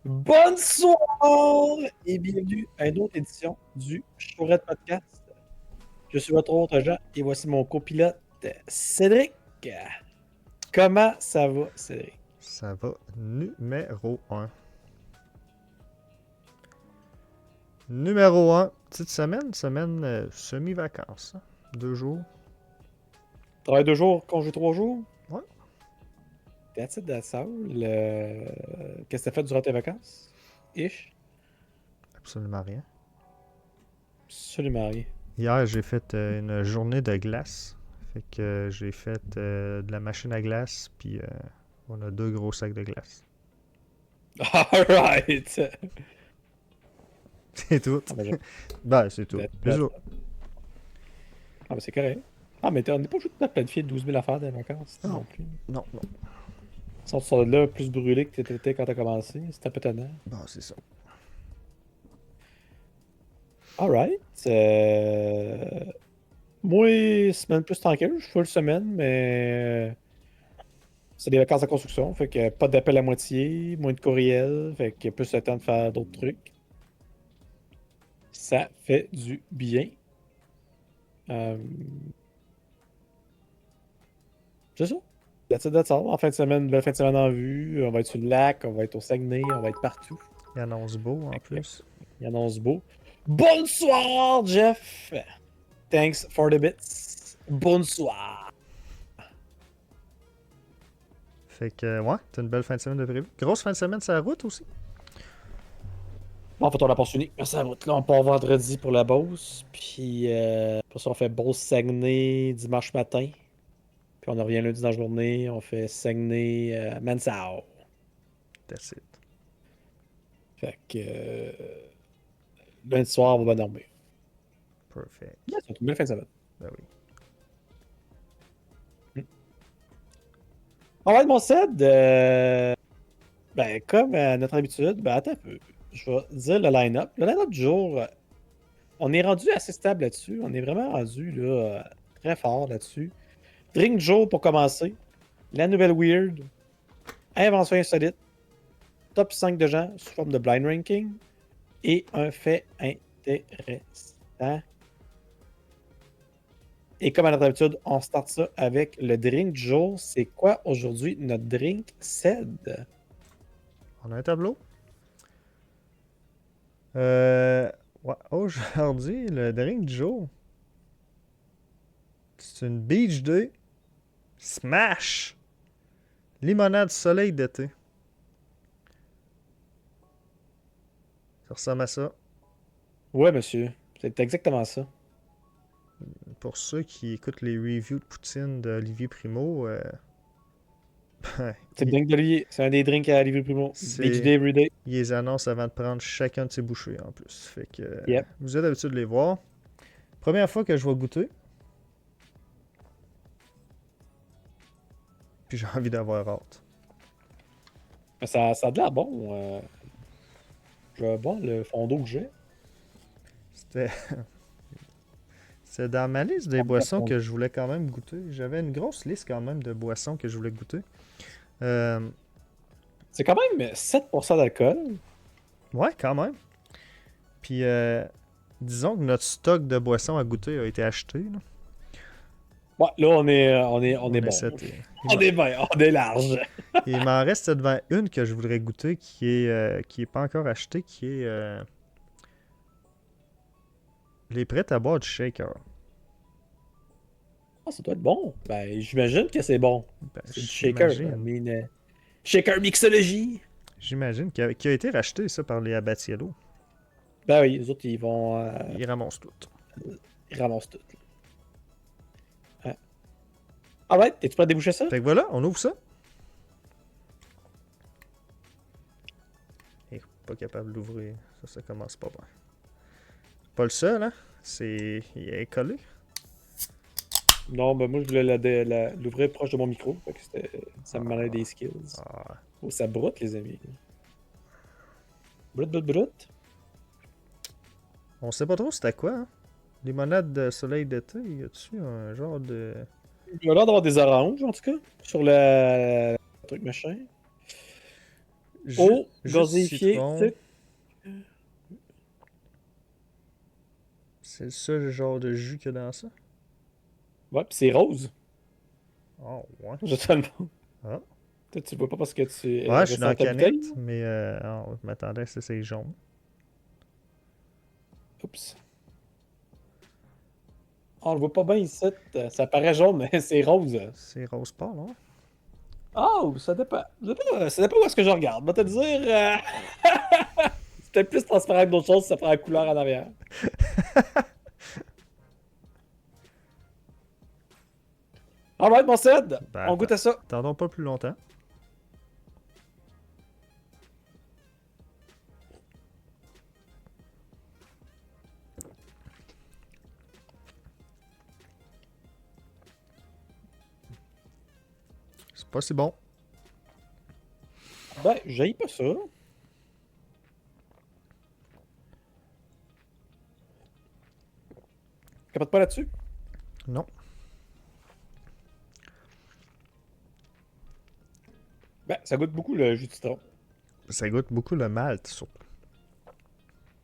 Bonsoir et bienvenue à une autre édition du Chourette Podcast. Je suis votre autre Jean et voici mon copilote Cédric. Comment ça va, Cédric? Ça va numéro 1. Numéro 1, petite semaine semi-vacances. 2 jours. Travail 2 jours, congé 3 jours? Ouais. That's it, that's all. Qu'est-ce que t'as fait durant tes vacances? Ish? Absolument rien. Absolument rien. Hier, j'ai fait une journée de glace. Fait que j'ai fait de la machine à glace, puis on a 2 gros sacs de glace. Alright! C'est tout. Ah, ben, Ben, c'est tout. C'est ça. ah, ben, c'est correct. Ah, mais on n'est pas juste à planifier 12 000 affaires des vacances non, Non. plus. Non, non. Ils sont là plus brûlés que t'étais quand t'as commencé. C'est un peu tannant. Bon, c'est ça. Alright. Moi, semaine plus tranquille. Je suis full semaine, mais c'est des vacances de construction. Fait que pas d'appel à moitié, moins de courriels. Fait que plus le temps de faire d'autres trucs. Ça fait du bien. Euh, C'est ça. That's all. En fin de semaine, belle fin de semaine en vue. On va être sur le lac, on va être au Saguenay, on va être partout. Il annonce beau en plus. Il annonce beau. Bonsoir, Jeff! Thanks for the bits. Bonsoir! Fait que, ouais, t'as une belle fin de semaine de prévu. Grosse fin de semaine sur la route aussi. En fait, on a poursuivi. Merci à vous. Là, on part vendredi pour la Beauce. Puis, pour ça, on fait Beauce-Saguenay dimanche matin. Puis, on revient lundi dans la journée. On fait Saguenay-Mansao. That's it. Fait que, lundi soir, on va bien dormir. Perfect. Yeah, c'est une belle fin de semaine. Ben oui. Alright, mon Ced. Ben, comme à notre habitude, ben, attends un peu. Je vais dire le line-up. Le line-up du jour, on est rendu assez stable là-dessus. On est vraiment rendu là, très fort là-dessus. Drink du jour pour commencer. La nouvelle weird. Invention insolite. Top 5 de gens sous forme de blind ranking. Et un fait intéressant. Et comme à notre habitude, on start ça avec le drink du jour. C'est quoi aujourd'hui notre drink Ced? On a un tableau. Ouais, aujourd'hui, le drink du jour, c'est une Beach Day Smash limonade soleil d'été. Ça ressemble à ça. Ouais, monsieur. C'est exactement ça. Pour ceux qui écoutent les reviews de poutine d'Olivier Primo, C'est le drink d'Olivier. C'est un des drinks à Olivier Primo. Beach Day Everyday. il les annonce avant de prendre chacun de ses bouchées en plus. Fait que Yep. vous êtes habitué de les voir. Première fois que je vais goûter. Puis j'ai envie d'avoir hâte. Ça a de l'air bon. Je vais boire le fond d'eau que j'ai. C'était. C'est dans ma liste des boissons que je voulais quand même goûter. J'avais une grosse liste quand même de boissons que je voulais goûter. C'est quand même 7% d'alcool. Ouais, quand même. Puis, disons que notre stock de boissons à goûter a été acheté. Là. Ouais, là, on est bon. On est bien, on est large. Il m'en reste devant une que je voudrais goûter qui est pas encore achetée, qui est les prêts à boire du shaker. Ah, ça doit être bon. Ben, j'imagine que c'est bon. Ben, C'est du shaker. Shaker mixologie. J'imagine qu'il a été racheté, ça, par les Abatiello. Ben oui, les autres, ils vont... Ils ramassent tout. Ils ramassent tout. Alright, es-tu prêt à déboucher ça? Fait que voilà, on ouvre ça. Et pas capable d'ouvrir. Ça commence pas bien. Pas le seul, hein? Il est collé. Non, ben moi, je voulais l'ouvrir proche de mon micro. Fait que ça me demandait des skills. Ah. Oh, ça broute, les amis. Broute. On sait pas trop c'était quoi, hein? Limonade de soleil d'été, y a-tu un genre de... Il a l'air d'avoir des oranges, en tout cas, sur le truc machin. Eau, Jus de gazéifié, citron. sucre. C'est le seul genre de jus qu'il y a dans ça? Ouais, pis c'est rose. Oh, ouais. Je te le montre. Ah. Toi, tu le vois pas parce que tu Ouais, je suis restes dans la dans ta bouteille. canette, mais je m'attendais à ce que c'est jaune. Oups. On le voit pas bien ici. Ça paraît jaune, mais c'est rose. C'est rose pâle, hein? Oh, ça dépend. Ça dépend où est-ce que je regarde. Je vais te dire. C'est peut-être plus transparent que d'autres choses si ça prend la couleur en arrière. Alright, mon Ced, Ben, on goûte à ça. attendons pas plus longtemps. C'est pas si bon. Ben, j'haïs pas ça. Capote pas là-dessus. Non. Ben, ça goûte beaucoup le jus de citron. Ça goûte beaucoup le malt, surtout.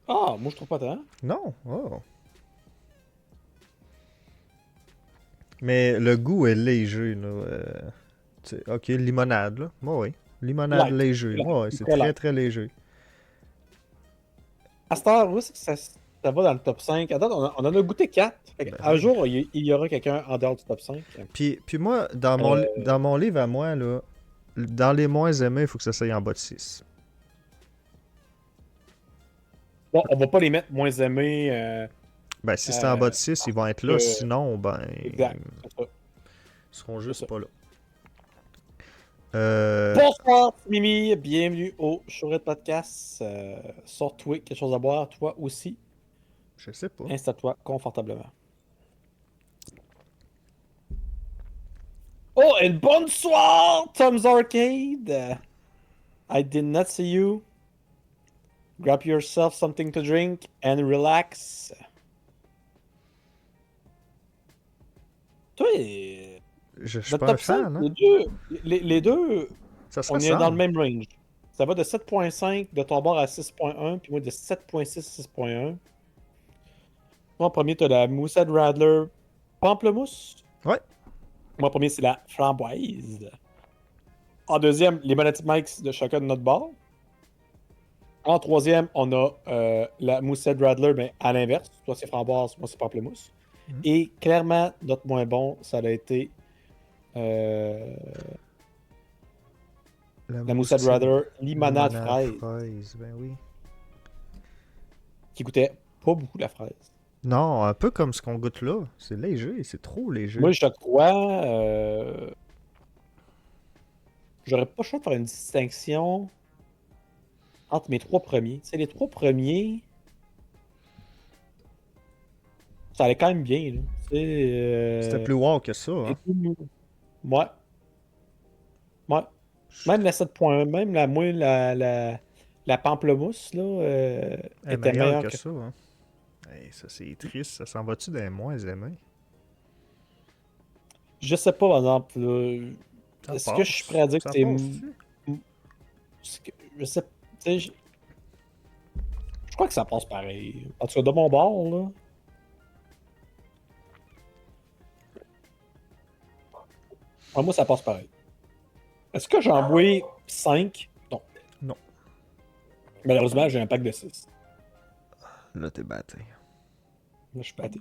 Ah, moi je trouve pas tant. Non? Oh. Mais le goût est léger, là. Ok, limonade, là. Ouais, oui. Limonade Light. léger. Light. Ouais, c'est Très très, light. très léger. À cette heure, oui, ça va dans le top 5. À date, on en a goûté 4. Ben Un oui. jour, il y aura quelqu'un en dehors du top 5. Puis moi, dans mon livre à moi, là, dans les moins aimés, il faut que ça soit en bas de 6. Bon, on va pas les mettre moins aimés. Ben, si c'est en bas de 6, ils vont être là. que- Sinon, ben, Exact. C'est ça. ils seront juste C'est ça. pas là. Euh, Bonsoir, Mimi. Bienvenue au Showred Podcast. Sors-toi quelque chose à boire, toi aussi. je sais pas. Installe-toi confortablement. Oh, et bonsoir, Tom's Arcade. I did not see you. Grab yourself something to drink and relax. Toi, Je suis notre pas un top 5, fan, hein? les deux, Ça se on est dans le ressemble. même range. Ça va de 7.5 de ton bord à 6.1, puis moi de 7.6 à 6.1. Moi, en premier, tu as la Moussette Radler Pamplemousse. Ouais. Moi, en premier, c'est la Framboise. En deuxième, les Monetti Mikes de chacun de notre bord. En troisième, on a la Moussette Radler, mais à l'inverse. Toi, c'est Framboise, moi, c'est Pamplemousse. Mhm. Et clairement, notre moins bon, ça a été la Moussette Radler Limonade fraise, fraise, ben oui. qui goûtait pas beaucoup la fraise. Non, un peu comme ce qu'on goûte là. C'est léger, c'est trop léger. Moi, je crois, j'aurais pas le choix de faire une distinction entre mes trois premiers. Tu sais, les trois premiers, ça allait quand même bien, là. Tu sais, C'était plus wow que ça, et hein? tout. Ouais. Ouais. Même la 7.1, même la, moi, la pamplemousse, là, Elle est était meilleure meilleure que que... ça, hein? Hey, ça, c'est triste. Ça s'en va-tu des moins aimés? Je sais pas, par exemple, là, Ça est-ce que je suis passe. prêt à dire que Ça c'est... passe-tu? Je sais... Tu sais, je crois que ça passe pareil. En tout cas, de mon bord, là... Ah, moi, ça passe pareil. Est-ce que j'en bois 5? Non. Non. Malheureusement, j'ai un pack de 6. Là, t'es batté. Là, je suis pâté.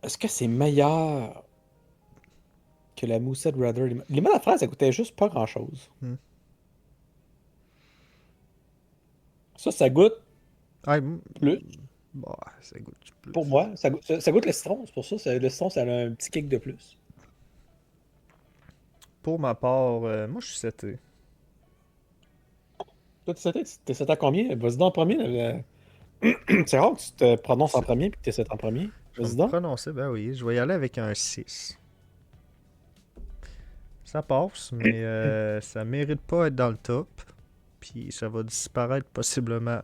Est-ce que c'est meilleur que la Moussette Radler? Les à fraise, ça coûtait juste pas grand-chose. Hmm. Ça goûte Ah, plus. bah, ça goûte plus. Pour moi, ça goûte le citron. C'est pour ça, le citron, ça a un petit kick de plus. Pour ma part, moi, je suis seté. Toi, t'es 7 à combien? Vas-y donc en premier. C'est rare que tu te prononces en premier et que tu es 7 en premier. Je vais Vas-y me donc. prononcer, ben oui. Je vais y aller avec un 6. Ça passe, mais ça mérite pas d'être dans le top. Puis ça va disparaître possiblement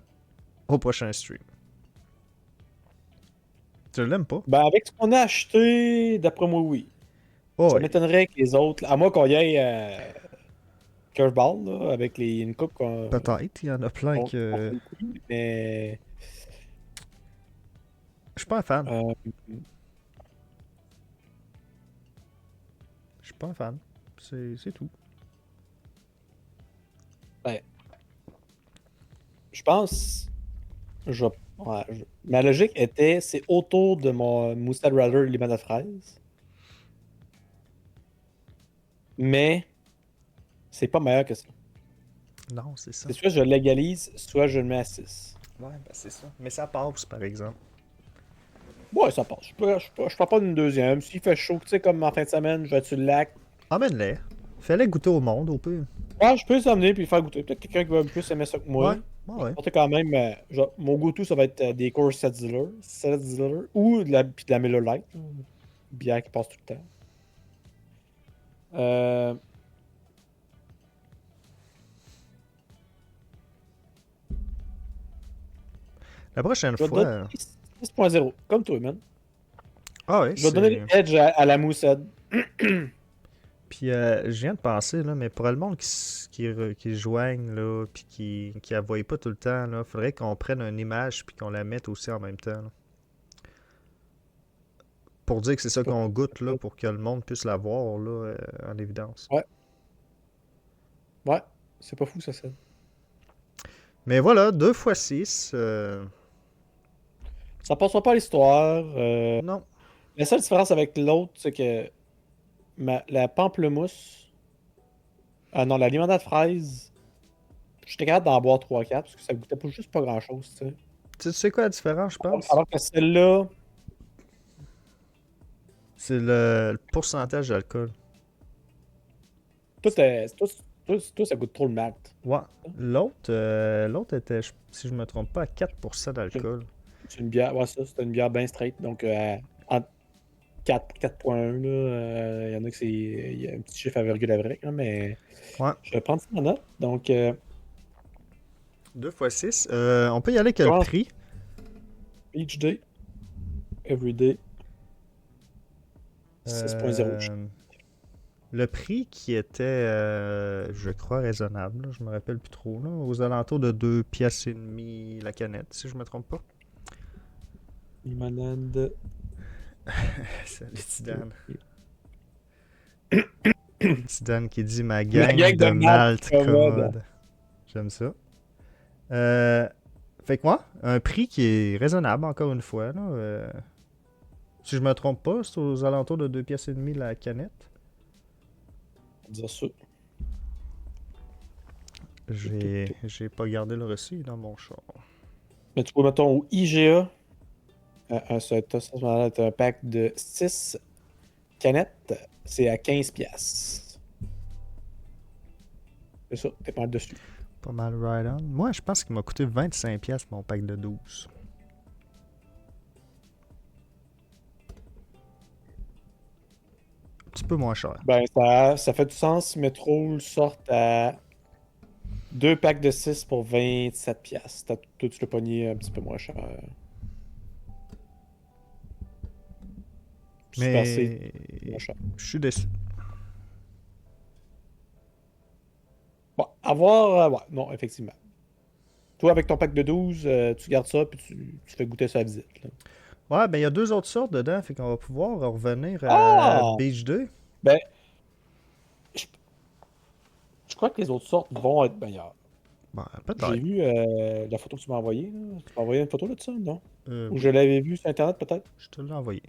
au prochain stream. Tu l'aimes pas? Ben, avec ce qu'on a acheté, d'après moi, oui. Oh, Ça oui. m'étonnerait que les autres, à moins qu'on y ait curveball, là, avec une coupe Peut-être, il y en a plein qu'on que. fait le coup, mais Je suis pas un fan. euh, Je suis pas un fan. C'est tout. ben, je pense, ma logique était, c'est autour de mon Moussad Radler limon à fraise, mais c'est pas meilleur que ça. Non, c'est ça. C'est soit je légalise, soit je le mets à 6. Ouais, ben c'est ça. Mais ça passe, par exemple. Ouais, ça passe. Je prends pas d'une deuxième. S'il fait chaud, tu sais, comme en fin de semaine, je vais sur le lac. Emmène-les. Fais-les goûter au monde, au pire. Ouais, je peux les emmener puis les faire goûter. Peut-être quelqu'un qui va plus aimer ça que moi. Ouais, ouais, ouais. Porter quand même, mon go-to, ça va être des Coors Setzler ou puis de la Miller Lite. Bière qui passe tout le temps. Euh, La prochaine je vais te donner fois. 6.0, comme toi, man. Ah ouais, Je vais donner c'est. l'edge à la moussade. Puis je viens de penser, là, mais pour le monde qui se joigne, là, puis qui la voit pas tout le temps, là, faudrait qu'on prenne une image puis qu'on la mette aussi en même temps, là. Pour dire que c'est ça qu'on goûte, là, pour que le monde puisse la voir, là, en évidence. Ouais, ouais, c'est pas fou, ça, c'est. Mais voilà, 2 fois 6. Ça passera pas à l'histoire. Non. La seule différence avec l'autre, c'est que la pamplemousse. Ah non, la limonade fraise. J'étais capable d'en boire 3-4 parce que ça goûtait pas juste pas grand-chose, tu sais. Tu sais quoi la différence, je pense? Alors que celle-là, C'est le pourcentage d'alcool. tout, ça goûte trop le malt. Ouais. L'autre était, si je me trompe pas, à 4% d'alcool. C'est une bière, ouais, ça, c'était une bière bien straight. Donc, entre 4.1, là, il y en a que c'est. Il y a un petit chiffre à virgule avec, là, mais Ouais. je vais prendre ça en note. Donc, 2 fois 6. On peut y aller avec le commence prix. each day, every day, 6.0. Le prix qui était, je crois, raisonnable, là, je me rappelle plus trop, là, aux alentours de 2 pièces et demie la canette, si je me trompe pas. Limonade. Salut Tidane. Tidane qui dit ma La gang gang de de malt malt commode. commode. J'aime ça. Fait que moi, un prix qui est raisonnable, encore une fois. Là, si je me trompe pas, c'est aux alentours de 2 pièces et demie la canette. On va dire ça. J'ai pas gardé le reçu dans mon char. Mais tu peux, mettons, au IGA, c'est un pack de 6 canettes, c'est à 15 piastres. C'est ça, t'es pas mal dessus. Pas mal right on. Moi, je pense qu'il m'a coûté 25 pièces mon pack de 12. Un petit peu moins cher. Ben, ça fait du sens si Metro sorte à 2 packs de 6 pour 27 piastres. Toi, tu l'as pogné un petit peu moins cher. Super C, moins Mais cher. je suis déçu. Bon, avoir. Ouais, non, effectivement. Toi, avec ton pack de 12, tu gardes ça puis tu fais goûter ça à la visite, là. Ouais, ben il y a 2 autres sortes dedans, fait qu'on va pouvoir revenir à Ah! Beach 2. Ben, je, je crois que les autres sortes vont être meilleures. Ben, J'ai peut-être. vu la photo que tu m'as envoyée, là. Tu m'as envoyé une photo de ça, non? Ou Oui, je l'avais vu sur Internet, peut-être? je te l'ai envoyé.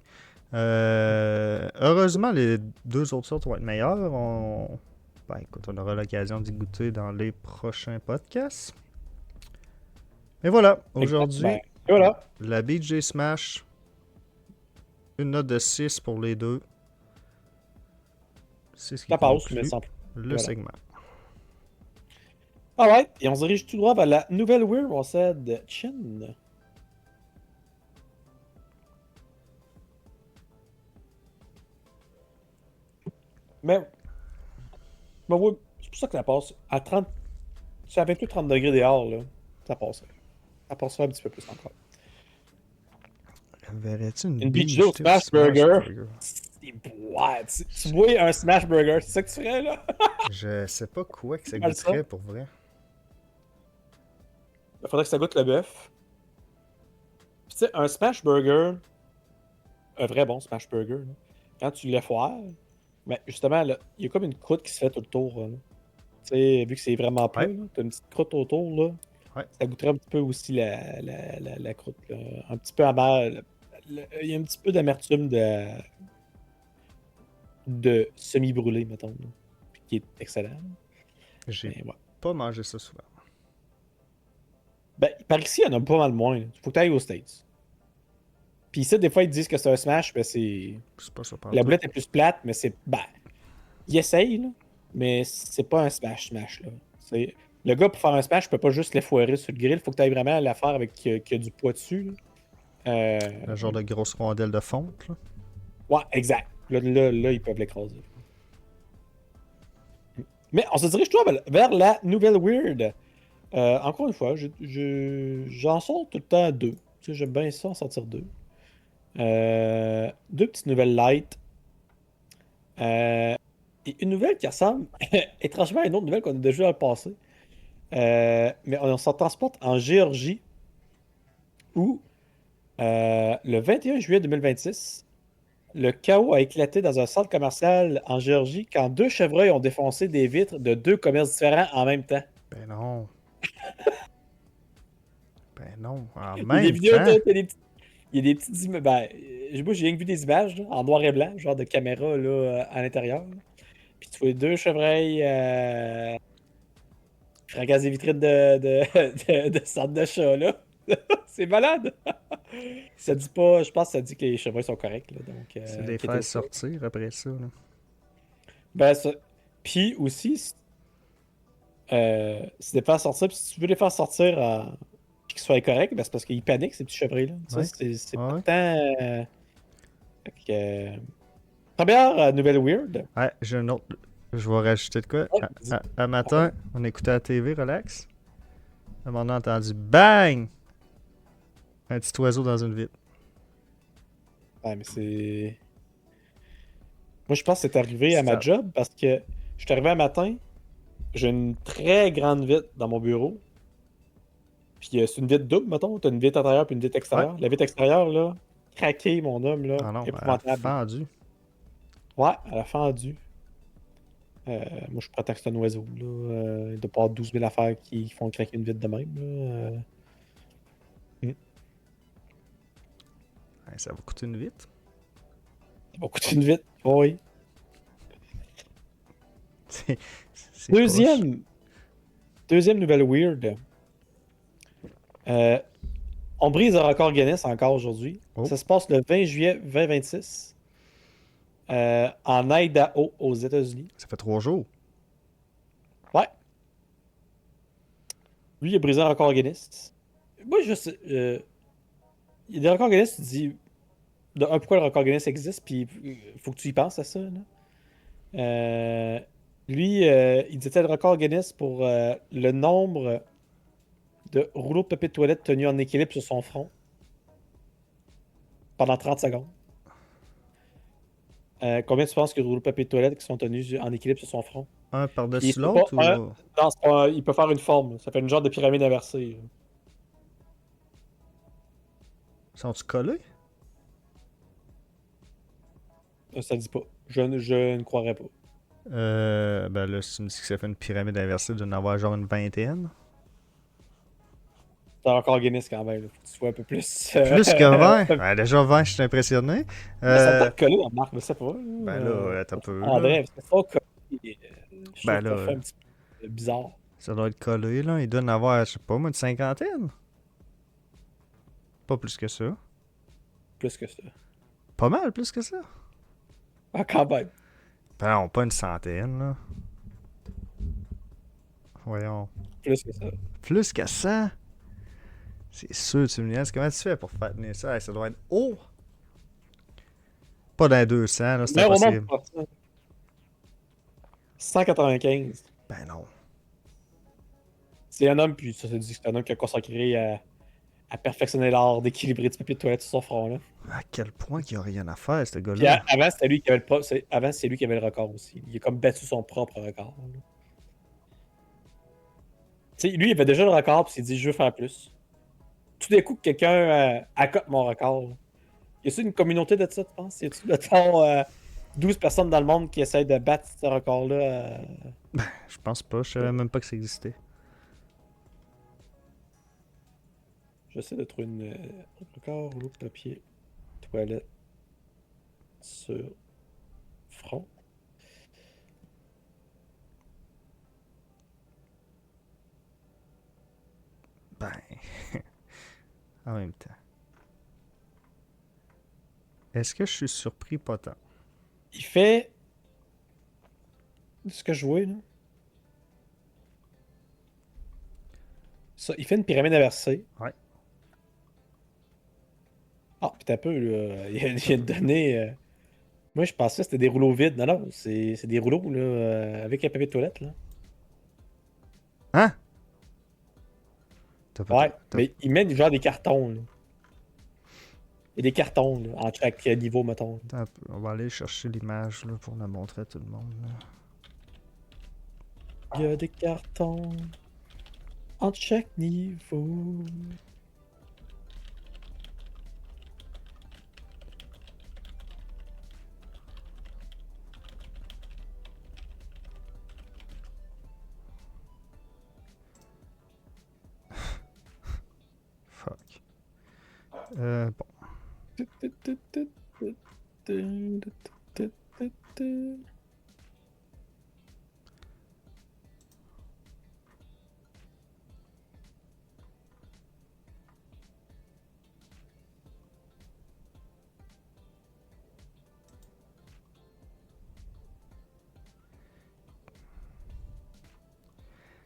Heureusement, les 2 autres sortes vont être meilleures. Ben, écoute, on aura l'occasion d'y goûter dans les prochains podcasts. Mais voilà, aujourd'hui, Exactement. Et voilà, la BJ Smash, une note de 6 pour les deux. C'est ce qui ça passe, mais conclut sans plus. le Voilà. segment. Alright, et on se dirige tout droit vers la nouvelle Weir, on sait de Chin. Mais oui, c'est pour ça que ça passe à 30. Si à 28-30 degrés dehors, là, ça passerait. Ça passerait un petit peu plus encore. Verrais-tu une Une Beach Beach Joe Smash Burger. Ouais, tu vois un Smash Burger, c'est ça que tu ferais, là? Je sais pas quoi que ça Mal ça. goûterait pour vrai. Il faudrait que ça goûte le bœuf. Puis tu sais, un Smash Burger, un vrai bon Smash Burger, là, quand tu l'effoires, ben justement, là, il y a comme une croûte qui se fait tout le tour, là. Tu sais, vu que c'est vraiment plat, Ouais. là, t'as une petite croûte autour, là. Ouais. Ça goûterait un petit peu aussi la croûte, là. Un petit peu amer. Il y a un petit peu d'amertume de semi-brûlé, mettons, là, puis qui est excellent. J'ai Mais ouais. pas mangé ça souvent. Ben, par ici, il y en a pas mal moins. Il faut que tu ailles aux States. Puis ici, des fois, ils disent que c'est un smash, mais c'est. C'est pas ça La pantoute. boulette est plus plate, mais c'est. Ben, il essaye, là. Mais c'est pas un smash, là. C'est. Le gars, pour faire un smash, peut pas juste l'effoirer sur le grill. Faut que tu ailles vraiment la faire avec qu'il y a du poids dessus, là. Un genre de grosse rondelle de fonte, là. Ouais, exact. Là, ils peuvent l'écraser. Mais on se dirige toi vers la nouvelle weird. Encore une fois, j'en sors tout le temps deux. Tu sais, j'aime bien ça, en sortir deux. Deux petites nouvelles light. Et une nouvelle qui ressemble étrangement à une autre nouvelle qu'on a déjà dans le passé. Mais on s'en transporte en Géorgie où le 21 juillet 2026, le chaos a éclaté dans un centre commercial en Géorgie quand deux chevreuils ont défoncé des vitres de deux commerces différents en même temps. Ben non. Ben non. En Il y a des même vidéos, temps. il y a des petites images. Ben, moi, j'ai rien que vu des images là, en noir et blanc, genre de caméra là, à l'intérieur. Là. Puis tu vois deux chevreuils fracassent des vitrines de centre d'achat, là. C'est malade! Ça dit pas, je pense que ça dit que les chevreuils sont corrects, là, donc C'est les faire inquiétez-vous pas. sortir après ça, là. Ben, ça... Puis aussi, c'est de les faire sortir, puis si tu veux les faire sortir puis qu'ils soient corrects, ben, c'est parce qu'ils paniquent, ces petits chevreuils-là. Ça, Ouais. c'est pas Ouais. tant... fait que, première nouvelle weird. Ouais, j'ai un autre. Je vais rajouter de quoi. Ouais, vas-y. Un matin, on écoutait la TV, relax. À un moment donné, on a entendu BANG! Un petit oiseau dans une vitre. Ouais, mais c'est... Moi, je pense que c'est arrivé à ma Ça- job parce que je suis arrivé un matin, j'ai une très grande vitre dans mon bureau. Puis c'est une vitre double, mettons. T'as une vitre intérieure puis une vitre Ouais. extérieure. La vitre extérieure, là, craqué, mon homme, là, Ah non, elle a épouvantable. fendu. Ouais, elle a fendu. Moi, je prétends que c'est un oiseau, là. Il doit pas avoir 12 000 affaires qui font craquer une vitre de même, là. Ouais, ça va coûter une vitre. Ça va coûter une vitre. Oh, oui. C'est poche. Deuxième nouvelle weird. On brise un record Guinness encore aujourd'hui. Oh. Ça se passe le 20 juillet 2026 en Idaho, aux États-Unis. Ça fait 3 jours. Ouais. Lui, il a brisé un record Guinness. Moi, je sais. Il y a des records Guinness, tu te dis. De un, pourquoi le record Guinness existe, puis il faut que tu y penses à ça. Là. Lui, il disait le record Guinness pour le nombre de rouleaux de papier de toilette tenus en équilibre sur son front pendant 30 secondes. Combien tu penses que de rouleaux de papier de toilette qui sont tenus en équilibre sur son front? Un Puis par-dessus c'est pas l'autre un. ou. Non, c'est pas il peut faire une forme. Ça fait une genre de pyramide inversée. Sont-ils collés? Ça dit pas. Je ne croirais pas. Ben là, si tu me dis que ça fait une pyramide inversée, de avoir genre une vingtaine. C'est un record Guinness quand même. Faut que tu sois un peu plus. Plus que 20? Ouais, déjà 20, je suis impressionné. Mais ça peut être collé, la marque, mais ça pas. Ben là, t'as peu, là. André, parce que c'est pas collé. Je Ben trouve que ça là, fait un petit peu bizarre. ça doit être collé, là. Il doit en avoir, je sais pas, moi, une cinquantaine. Pas plus que ça. Plus que ça. Pas mal plus que ça. Ah, quand même. Ben non, pas une centaine, là. Voyons. Plus que ça. Plus que ça? C'est sûr, tu me niaises. Comment tu fais pour faire tenir ça? Hey, ça doit être haut. Pas dans 200, là, c'est Mais au impossible. monde pour ça. 195. Ben non. C'est un homme, puis ça se dit que c'est un homme qui a consacré à perfectionner l'art d'équilibrer du papier de toilette sur son front, là. À quel point qu'il n'y a rien à faire, ce Puis gars-là. avant, c'était lui qui avait avant, c'est lui qui avait le record aussi. Il a comme battu son propre record, là. Tu sais, lui, il avait déjà le record, puis il s'est dit, je veux faire plus. Tout d'un coup, quelqu'un accote mon record, là. Y a-t-il une communauté de ça, tu penses? Y a-t-il, mettons, 12 personnes dans le monde qui essayent de battre ce record-là? Je pense pas, je savais même pas que ça existait. J'essaie de trouver un record rouleau de papier toilette sur front. Ben, en même temps. Est-ce que je suis surpris? Pas tant. Il fait. Ce que je vois, là. Ça, il fait une pyramide inversée. Ouais. Ah, puis t'as peu, là. Il a donné. Moi, je pensais que c'était des rouleaux vides. Non, non, c'est des rouleaux, là, avec un papier de toilette, là. Hein? T'as pas... Ouais, mais il met genre des cartons, là. Il y a des cartons, là, en chaque niveau, mettons. Attends un peu, on va aller chercher l'image là, pour la montrer à tout le monde. Là. Il y a des cartons en chaque niveau. Fuck. Bon.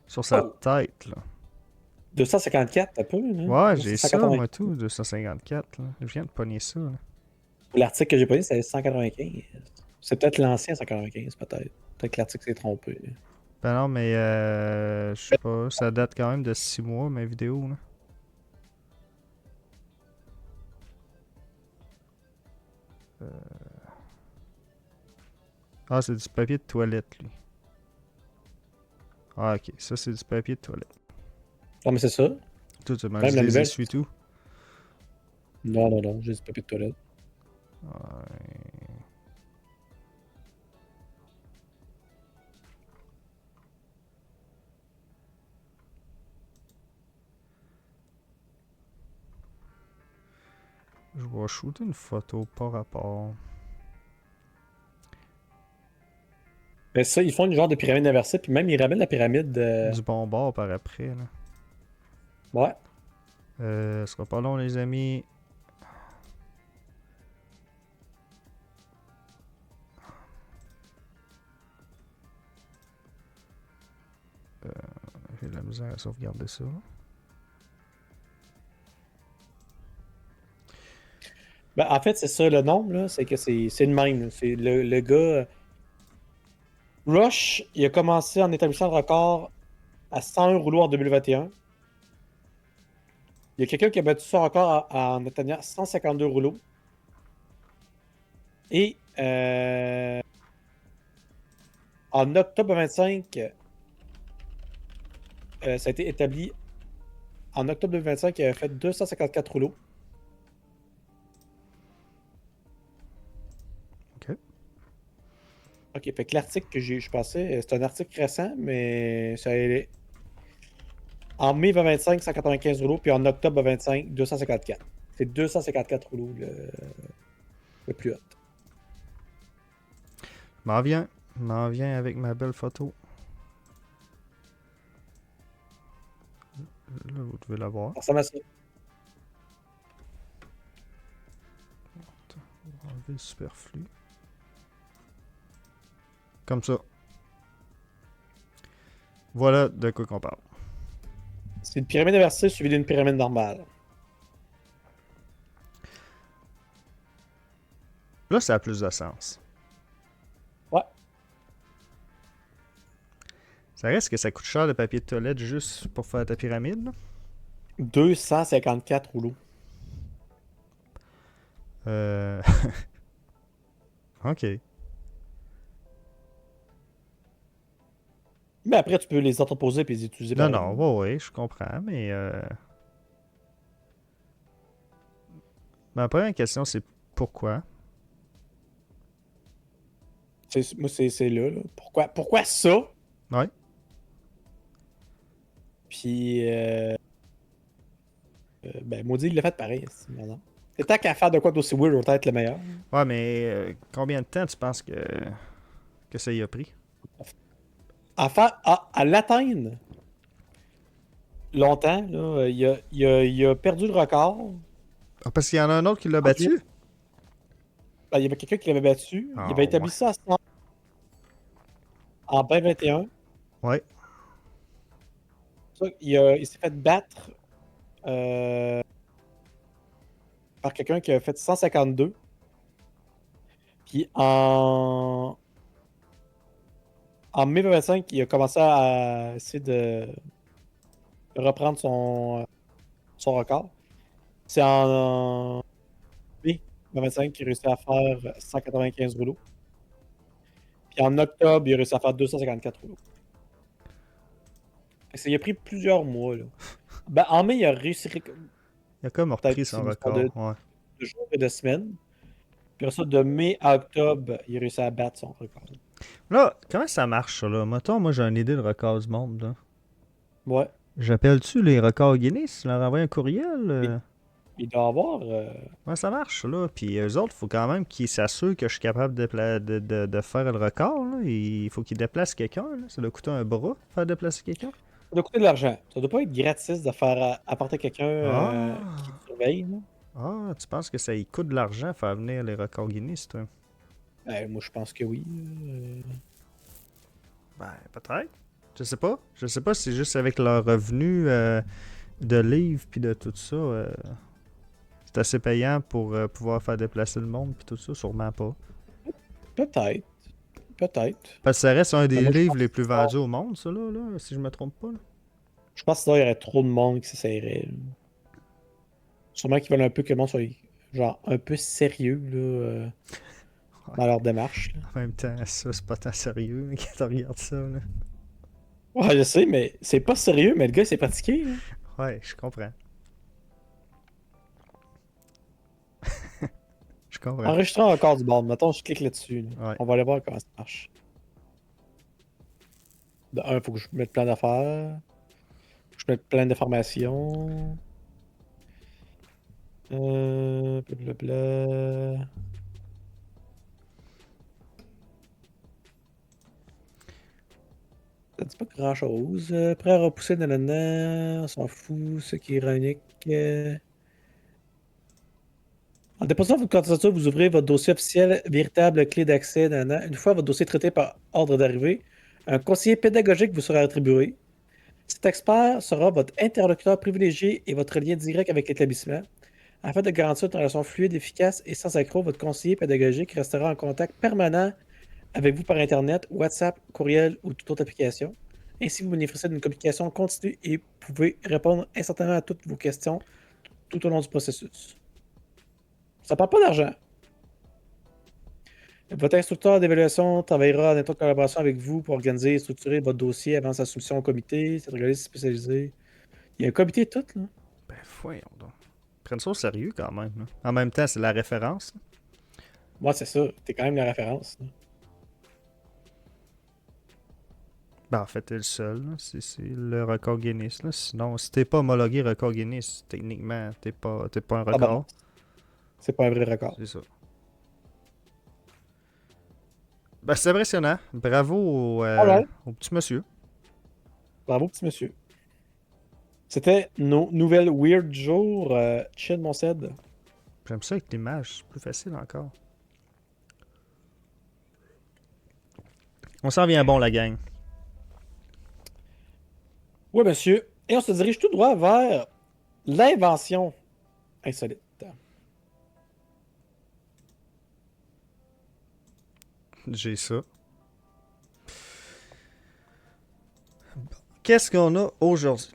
Sur sa Oh. tête, là. 254, t'as peu, hein? Ouais, j'ai ça, 180. moi, tout, 254. Là. Je viens de pogner ça. Là. L'article que j'ai pris, c'est 195. C'est peut-être l'ancien 195, peut-être. Peut-être que l'article s'est trompé. Ben non, mais je sais pas, ça date quand même de 6 mois, mes vidéos. Là. Ah, c'est du papier de toilette, lui. Ah, ok, ça c'est du papier de toilette. Non, mais c'est ça. Tout, tu Même la des nouvelle. essuie-tout. Non, non, non, j'ai du papier de toilette. Ouais. Je vais shooter une photo par rapport. Mais ça, ils font une genre de pyramide inversée, puis même ils ramènent la pyramide. Du bon bord par après. Là. Ouais. Ce sera pas long, les amis. J'ai de la misère à sauvegarder ça. Ben, en fait, c'est ça le nombre, là. C'est que c'est le même, là. C'est le gars. Rush, il a commencé en établissant le record à 101 rouleaux en 2021. Il y a quelqu'un qui a battu son record en atteignant 152 rouleaux. Et en octobre 25, ça a été établi. En octobre 2025, il avait fait 254 rouleaux. Ok. Ok, fait que l'article que je pensais, c'est un article récent, mais ça est. En mai 2025, 195 rouleaux, puis en octobre 25, 254. C'est 254 rouleaux le plus haut. M'en viens avec ma belle photo. Là, vous devez la voir. Ça ressemble à ça. On va enlever le superflu. Comme ça. Voilà de quoi qu'on parle. C'est une pyramide inversée suivie d'une pyramide normale. Là, ça a plus de sens. Ouais. Ça reste que ça coûte cher le papier de toilette juste pour faire ta pyramide. Là. 254 rouleaux. Euh... ok. Mais après, tu peux les entreposer et les utiliser Non, pareil. non, ouais, ouais, je comprends, mais ma première question, c'est pourquoi? Moi, c'est là. Pourquoi ça? Ouais. Puis, ben, maudit, il l'a fait pareil. Maintenant. C'est tant qu'à faire de quoi d'aussi weird, autant être le meilleur. Ouais, mais combien de temps tu penses que ça y a pris? À l'atteindre longtemps, là, il a perdu le record. Ah, parce qu'il y en a un autre qui l'a Ensuite, battu? ben, il y avait quelqu'un qui l'avait battu. Il Ah, avait ouais. établi ça en 2021. Ouais. Il s'est fait battre euh, par quelqu'un qui a fait 152. Puis en mai 2025, il a commencé à essayer de reprendre son record. C'est en mai 2025 qu'il a réussi à faire 195 rouleaux. Puis en octobre, il a réussi à faire 254 rouleaux. Il a pris plusieurs mois. Là. Ben, en mai, il a réussi Il a comme peut-être repris c'est son une histoire de record. Ouais. jours et de semaines. Puis après ça, de mai à octobre, il a réussi à battre son record. Là, comment ça marche, ça, là? Mettons, moi, j'ai une idée de record du monde, là. Ouais. J'appelle-tu les records Guinness? Je leur envoie un courriel? Mais il doit avoir. Ouais, ça marche, ça, là. Puis eux autres, il faut quand même qu'ils s'assurent que je suis capable de faire le record, là. Il faut qu'ils déplacent quelqu'un, là. Ça doit coûter un bras, faire déplacer quelqu'un. Ça doit coûter de l'argent. Ça doit pas être gratis de faire apporter quelqu'un qui Ah! te surveille. Là. Ah, tu penses que ça y coûte de l'argent faire venir les records Guinness, toi? Ben, moi, je pense que oui. Ben, peut-être. Je sais pas. Je sais pas si c'est juste avec leur revenu de livres puis de tout ça. C'est assez payant pour pouvoir faire déplacer le monde puis tout ça. Sûrement pas. Peut-être. Peut-être. Parce que ça reste un Mais des moi, livres les plus vendus au monde, ça, si je me trompe pas. Là. je pense que sinon, il y aurait trop de monde qui s'essayerait. Là. Sûrement qu'ils veulent un peu que le monde soit genre un peu sérieux là, Ouais. dans leur démarche. Là. En même temps, ça, c'est pas tant sérieux quand tu regardes ça. Là. Ouais, je sais, mais c'est pas sérieux, mais le gars, il s'est pratiqué. Là. Ouais, je comprends. Je comprends. Enregistrant encore du bord. Mettons, je clique là-dessus. Là. Ouais. On va aller voir comment ça marche. De un, il faut que je mette plein d'affaires. Faut que je mette plein d'informations. Blablabla. Ça dit pas grand-chose. Prêt à repousser, nanana. On s'en fout. Ce qui est ironique. En déposant votre candidature, vous ouvrez votre dossier officiel, véritable clé d'accès, nanana. Une fois votre dossier traité par ordre d'arrivée, un conseiller pédagogique vous sera attribué. Cet expert sera votre interlocuteur privilégié et votre lien direct avec l'établissement. Afin de garantir une relation fluide, efficace et sans accroc, votre conseiller pédagogique restera en contact permanent avec vous par Internet, WhatsApp, courriel ou toute autre application. Ainsi, vous bénéficiez d'une communication continue et pouvez répondre instantanément à toutes vos questions tout au long du processus. Ça parle pas d'argent. Votre instructeur d'évaluation travaillera en étroite collaboration avec vous pour organiser et structurer votre dossier avant sa soumission au comité. Cette organisme spécialisé. Il y a un comité tout, là. Ben, voyons donc. Ils prennent ça au sérieux quand même. Là. En même temps, c'est la référence. Moi, c'est ça. T'es quand même la référence. Là. Ben, en fait, t'es le seul. Là. C'est le record Guinness. Là. Sinon, si t'es pas homologué record Guinness, techniquement, t'es pas un Ah bah non. record. C'est pas un vrai record. C'est ça. Ben, c'est impressionnant. Bravo Alright. au petit monsieur. Bravo, petit monsieur. C'était nos nouvelles weird du jour. Chin, mon cède. J'aime ça avec l'image. C'est plus facile encore. On s'en vient bon, la gang. Oui, monsieur. Et on se dirige tout droit vers l'invention insolite. J'ai ça. Qu'est-ce qu'on a aujourd'hui?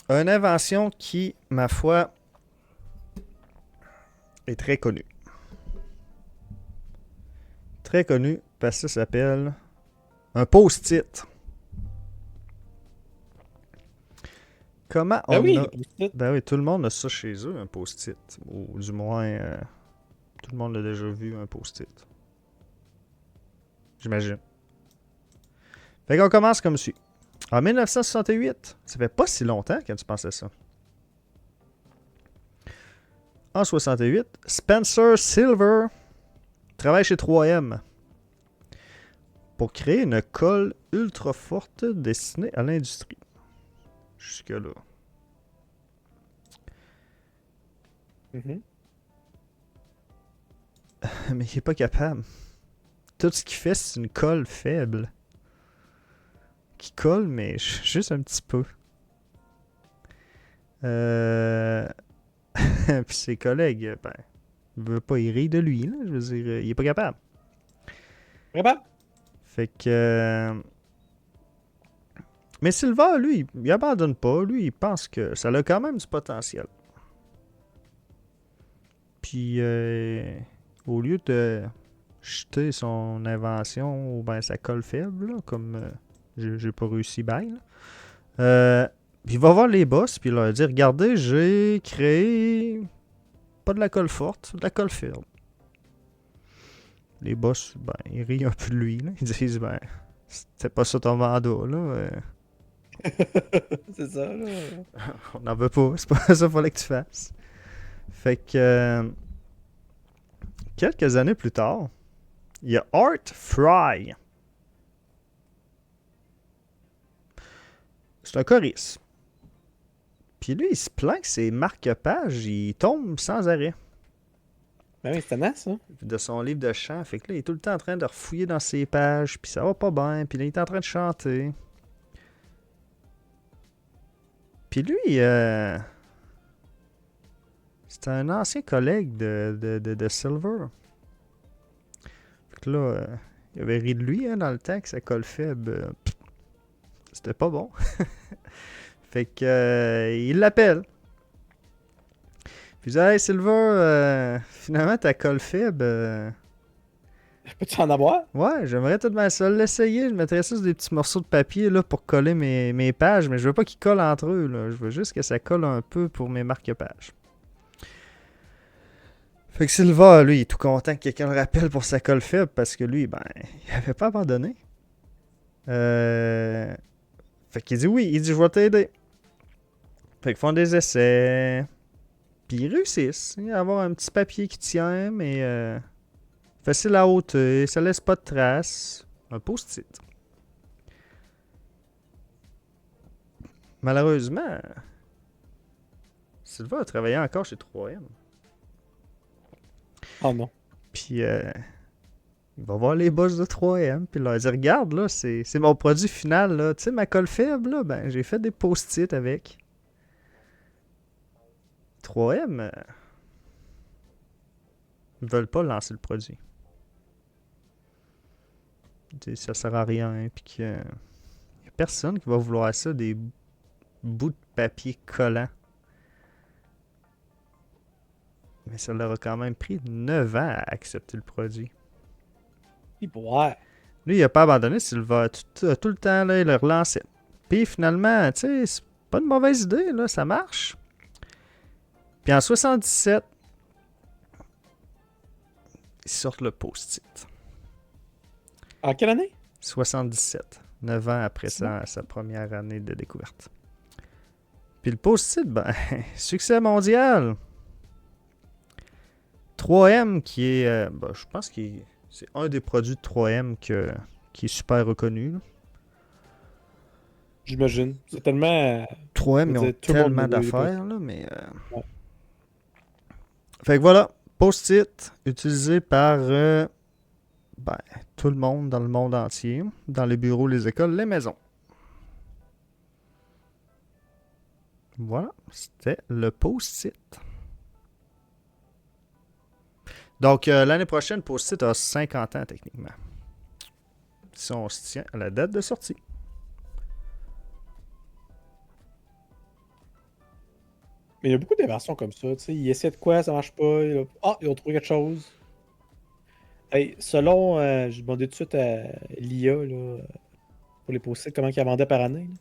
Une invention qui, ma foi, est très connue. Très connue parce que ça s'appelle un post-it. Comment Ben on oui, a... le post-it. Ben oui, tout le monde a ça chez eux, un post-it. Ou du moins, tout le monde a déjà vu un post-it. J'imagine. Fait qu'on commence comme suit. En 1968, ça fait pas si longtemps quand tu pensais ça. En 68, Spencer Silver travaille chez 3M pour créer une colle ultra forte destinée à l'industrie. Jusque-là. Mhm. Mais il est pas capable. Tout ce qu'il fait, c'est une colle faible. Qui colle, mais juste un petit peu. Puis ses collègues, ben, il veut pas y rire de lui, là. Je veux dire, il est pas capable. Vraiment? Fait que... Mais Silva, lui, il abandonne pas. Lui, il pense que ça a quand même du potentiel. Puis, au lieu de jeter son invention ou ben sa colle faible, là, comme j'ai pas réussi bien, il va voir les boss puis il leur dit regardez, j'ai créé pas de la colle forte, de la colle faible. Les boss, ben, ils rient un peu de lui. Là. Ils disent ben, c'était pas ça ton mandat, là. C'est ça, là. On n'en veut pas, c'est pas ça qu'il fallait que tu fasses. Fait que quelques années plus tard, il y a Art Fry. C'est un choriste. Puis lui, il se plaint que ses marque-pages, ils tombent sans arrêt Ben oui, c'était naze, ça. de son livre de chant. Fait que là, il est tout le temps en train de refouiller dans ses pages, puis ça va pas bien, puis là, il est en train de chanter. Puis lui, c'est un ancien collègue de Silver. Fait que là, il avait ri de lui dans le temps que sa colle faible, c'était pas bon. Fait que il l'appelle. Puis il dit hey Silver, finalement ta colle faible, Peux-tu en avoir? ouais, j'aimerais tout de même ça l'essayer. Je mettrais ça sur des petits morceaux de papier là, pour coller mes pages, mais je veux pas qu'ils collent entre eux. Là. Je veux juste que ça colle un peu pour mes marque-pages. Fait que Silva, lui, il est tout content que quelqu'un le rappelle pour sa colle faible parce que lui, ben, il avait pas abandonné. Fait qu'il dit oui, il dit je vais t'aider. Fait qu'ils font des essais. Puis ils réussissent à avoir un petit papier qui tient, mais facile à ôter, ça laisse pas de traces. Un post-it. Malheureusement, Silva a travaillé encore chez 3M. Oh non. Puis il va voir les boss de 3M, puis il leur dit regarde, là, c'est mon produit final, là. Tu sais, ma colle faible, là, ben, j'ai fait des post-it avec. 3M, ils veulent pas lancer le produit. T'sais, ça sert à rien, puis qu'il y a personne qui va vouloir ça, des bouts de papier collants. Mais ça leur a quand même pris 9 ans à accepter le produit. Ouais. Lui, il a pas abandonné, Silva. Tout le temps, là, il le relançait. Puis finalement, tu sais, c'est pas une mauvaise idée, là, ça marche. Puis en 77, ils sortent le post-it. En quelle année? 77. 9 ans après sa première année de découverte. Puis le post-it, ben, succès mondial. 3M qui est, ben, je pense que c'est un des produits de 3M qui est super reconnu. Là. J'imagine. C'est tellement. 3M, ils ont tout le monde tellement a des d'affaires, là, mais... Ouais. Fait que voilà, post-it utilisé par ben, tout le monde dans le monde entier, dans les bureaux, les écoles, les maisons. Voilà, c'était le post-it. Donc, l'année prochaine, post-it a 50 ans, techniquement. Si on se tient à la date de sortie. Mais il y a beaucoup d'inventions comme ça. Tu sais, ils essaient de quoi, ça marche pas. Ah, ils ont trouvé quelque chose. Hey, selon, j'ai demandé tout de suite à l'IA là, pour les post-it, comment ils en vendaient par année. Là.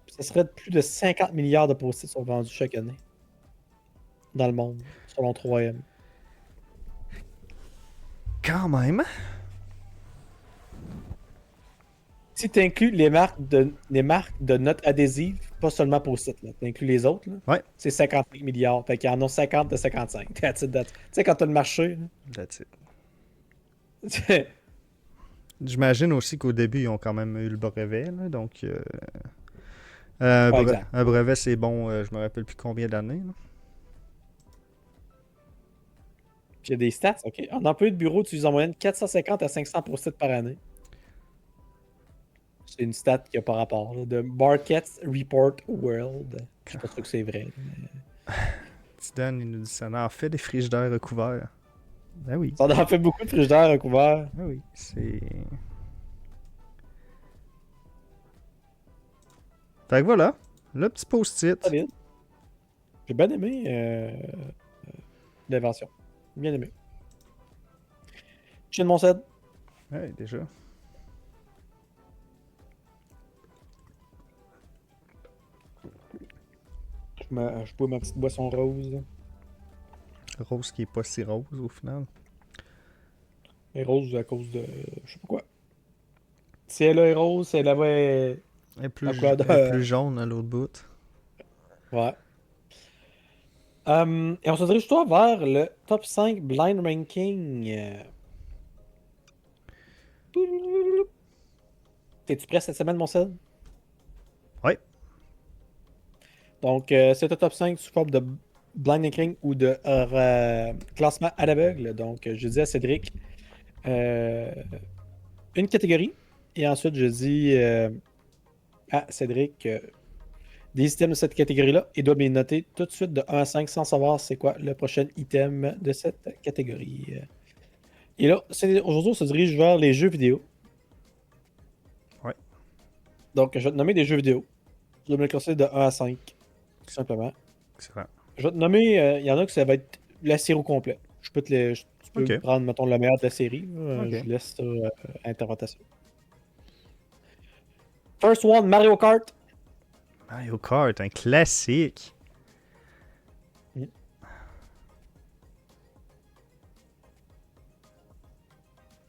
Ça serait plus de 50 milliards de post-it sont vendus chaque année dans le monde, selon 3M. Quand même. Si tu inclus les marques de notes adhésives, pas seulement post-it, tu inclus les autres, là, Ouais. c'est 55 milliards. Fait qu'ils en ont 50 de 55. That's it, Tu sais, quand t'as le marché, That's it. là, J'imagine aussi qu'au début, ils ont quand même eu le brevet, là, donc... Ouais, exact. un brevet, c'est bon, je me rappelle plus combien d'années. Là. Puis il y a des stats, OK. En employé de bureau, tu utilises en moyenne 450 à 500 post-it par année. C'est une stat qui n'a pas rapport. Là, de Markets Report World. Je suis pas sûr que c'est vrai. Zidane, il nous dit ça en fait des frigidaires recouverts. Ben oui. Ça en fait beaucoup de frigidaires recouverts. Ben oui, c'est... Fait que voilà, le petit post-it. Solide. J'ai bien aimé l'invention. Bien aimé. Chin mon set. Ouais, déjà. Je bois ma petite boisson rose. Rose qui est pas si rose au final. Elle est rose à cause de. Je sais pas quoi. Si elle est rose, si elle avait. Elle est plus, À quoi de- elle est plus jaune à l'autre bout. Ouais. Et on se dirige toi vers le top 5 blind ranking. T'es-tu prêt cette semaine, mon sel? Ouais. Donc, c'est un top 5 sous forme de blind ranking ou de classement à l'aveugle. Donc, je dis à Cédric une catégorie. Et ensuite, je dis à Cédric des items de cette catégorie-là. Il doit me les noter tout de suite de 1 à 5 sans savoir c'est quoi le prochain item de cette catégorie. Et là, aujourd'hui, on se dirige vers les jeux vidéo. Ouais. Donc, je vais te nommer des jeux vidéo. Tu dois me les classer de 1 à 5, tout simplement. Excellent. Je vais te nommer, il y en a que ça va être la série au complet. Tu peux Ok. prendre, mettons, le meilleur de la série. Ok. Je laisse ça à interprétation. First one, Mario Kart. Mario Kart, un classique. Mm.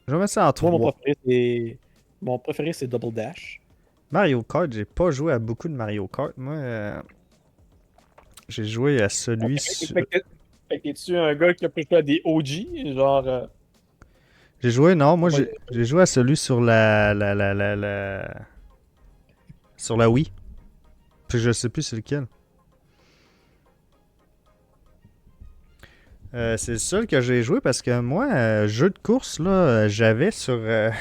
Je vais mettre ça en Moi, 3. mon préféré, c'est Double Dash. Mario Kart, j'ai pas joué à beaucoup de Mario Kart. Moi, j'ai joué à celui sur... Fait que t'es-tu un gars qui a pris à des OG? Genre. J'ai joué, non, moi Ouais. j'ai joué à celui sur sur la Wii. Puis je sais plus c'est lequel. C'est le seul que j'ai joué parce que moi, jeu de course, là, j'avais sur le